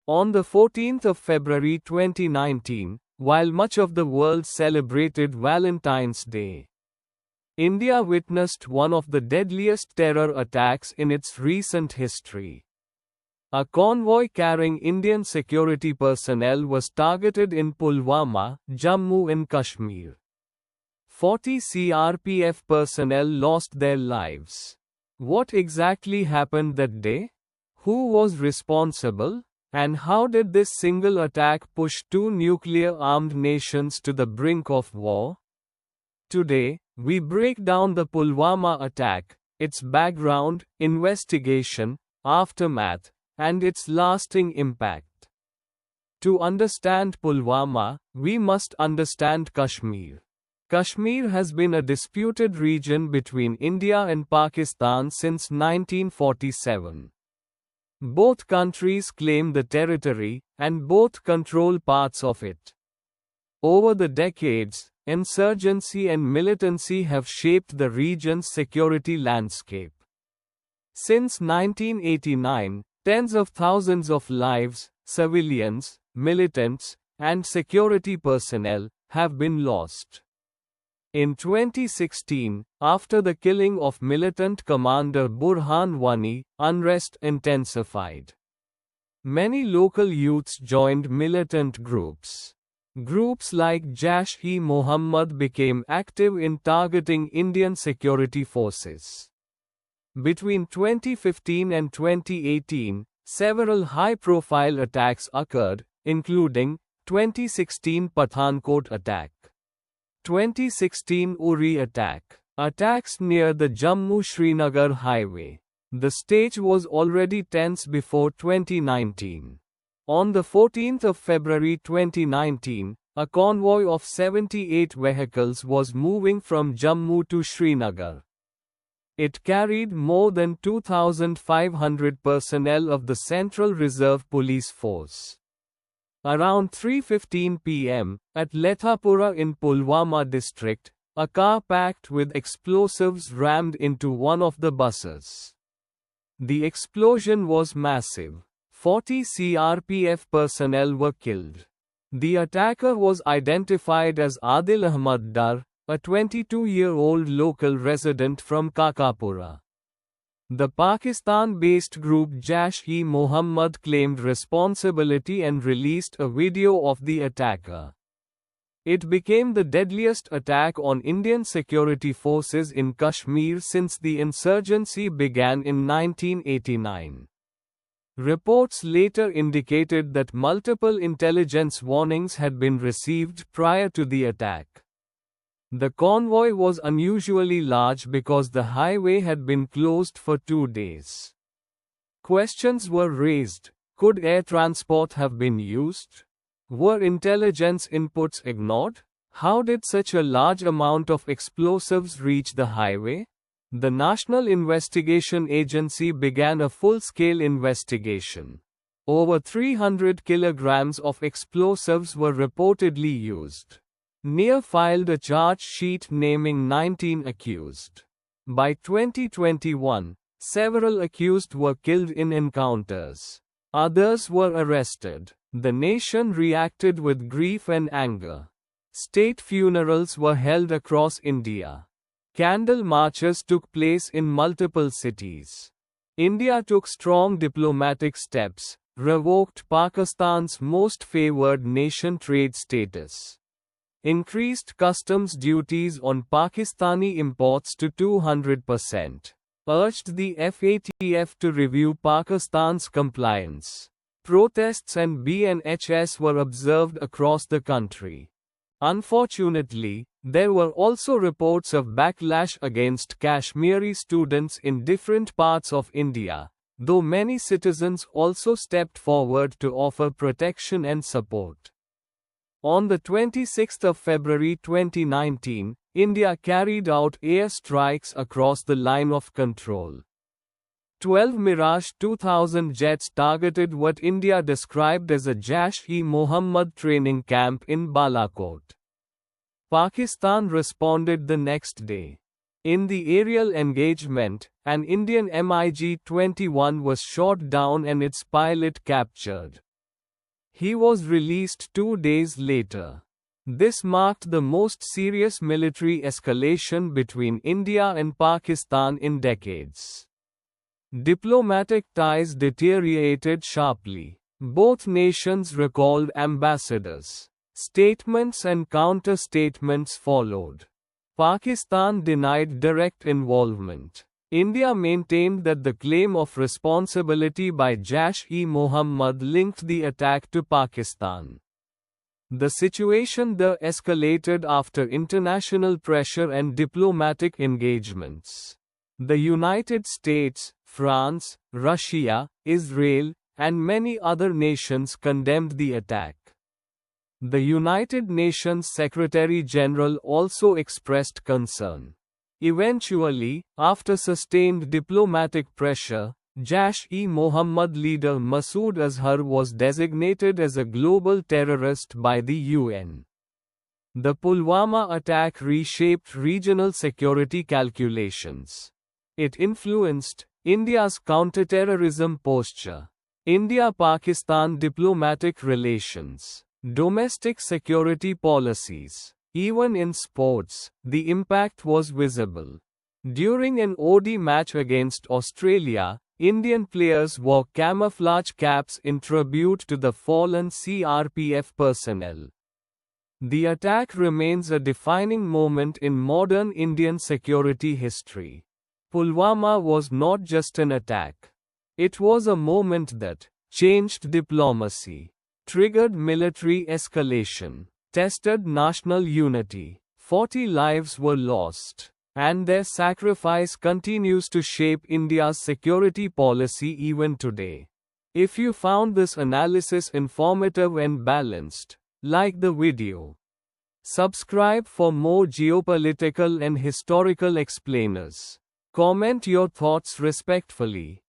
On the 14th of February 2019, while much of the world celebrated Valentine's Day, India witnessed one of the deadliest terror attacks in its recent history. A convoy carrying Indian security personnel was targeted in Pulwama, Jammu and Kashmir. 40 CRPF personnel lost their lives. What exactly happened that day? Who was responsible? And how did this single attack push two nuclear-armed nations to the brink of war? Today, we break down the Pulwama attack, its background, investigation, aftermath, and its lasting impact. To understand Pulwama, we must understand Kashmir. Kashmir has been a disputed region between India and Pakistan since 1947. Both countries claim the territory, and both control parts of it. Over the decades, insurgency and militancy have shaped the region's security landscape. Since 1989, tens of thousands of lives, civilians, militants, and security personnel, have been lost. In 2016, after the killing of militant commander Burhan Wani, unrest intensified. Many local youths joined militant groups. Groups like Jaish-e-Mohammed became active in targeting Indian security forces. Between 2015 and 2018, several high-profile attacks occurred, including 2016 Pathankot attack, 2016 Uri attack, attacks near the Jammu-Srinagar highway. The stage was already tense before 2019. On the 14th of February 2019, a convoy of 78 vehicles was moving from Jammu to Srinagar. It carried more than 2,500 personnel of the Central Reserve Police Force. Around 3:15 p.m., at Lethapora in Pulwama district, a car packed with explosives rammed into one of the buses. The explosion was massive. 40 CRPF personnel were killed. The attacker was identified as Adil Ahmad Dar, a 22-year-old local resident from Kakapura. The Pakistan-based group Jaish-e-Mohammed claimed responsibility and released a video of the attacker. It became the deadliest attack on Indian security forces in Kashmir since the insurgency began in 1989. Reports later indicated that multiple intelligence warnings had been received prior to the attack. The convoy was unusually large because the highway had been closed for 2 days. Questions were raised. Could air transport have been used? Were intelligence inputs ignored? How did such a large amount of explosives reach the highway? The National Investigation Agency began a full-scale investigation. Over 300 kilograms of explosives were reportedly used. NIA filed a charge sheet naming 19 accused. By 2021, several accused were killed in encounters. Others were arrested. The nation reacted with grief and anger. State funerals were held across India. Candle marches took place in multiple cities. India took strong diplomatic steps, revoked Pakistan's most favored nation trade status, increased customs duties on Pakistani imports to 200%, urged the FATF to review Pakistan's compliance. Protests and BNHS were observed across the country. Unfortunately, there were also reports of backlash against Kashmiri students in different parts of India, though many citizens also stepped forward to offer protection and support. On the 26th of February 2019, India carried out airstrikes across the line of control. 12 Mirage 2000 jets targeted what India described as a Jaish-e-Mohammed training camp in Balakot. Pakistan responded the next day. In the aerial engagement, an Indian MiG-21 was shot down and its pilot captured. He was released 2 days later. This marked the most serious military escalation between India and Pakistan in decades. Diplomatic ties deteriorated sharply. Both nations recalled ambassadors. Statements and counter-statements followed. Pakistan denied direct involvement. India maintained that the claim of responsibility by Jaish-e-Mohammed linked the attack to Pakistan. The situation there escalated after international pressure and diplomatic engagements. The United States, France, Russia, Israel, and many other nations condemned the attack. The United Nations Secretary-General also expressed concern. Eventually, after sustained diplomatic pressure, Jaish-e-Mohammed leader Masood Azhar was designated as a global terrorist by the UN. The Pulwama attack reshaped regional security calculations. It influenced India's counterterrorism posture, India-Pakistan diplomatic relations, domestic security policies. Even in sports, the impact was visible. During an ODI match against Australia, Indian players wore camouflage caps in tribute to the fallen CRPF personnel. The attack remains a defining moment in modern Indian security history. Pulwama was not just an attack. It was a moment that changed diplomacy, triggered military escalation, tested national unity. 40 lives were lost, and their sacrifice continues to shape India's security policy even today. If you found this analysis informative and balanced, like the video. Subscribe for more geopolitical and historical explainers. Comment your thoughts respectfully.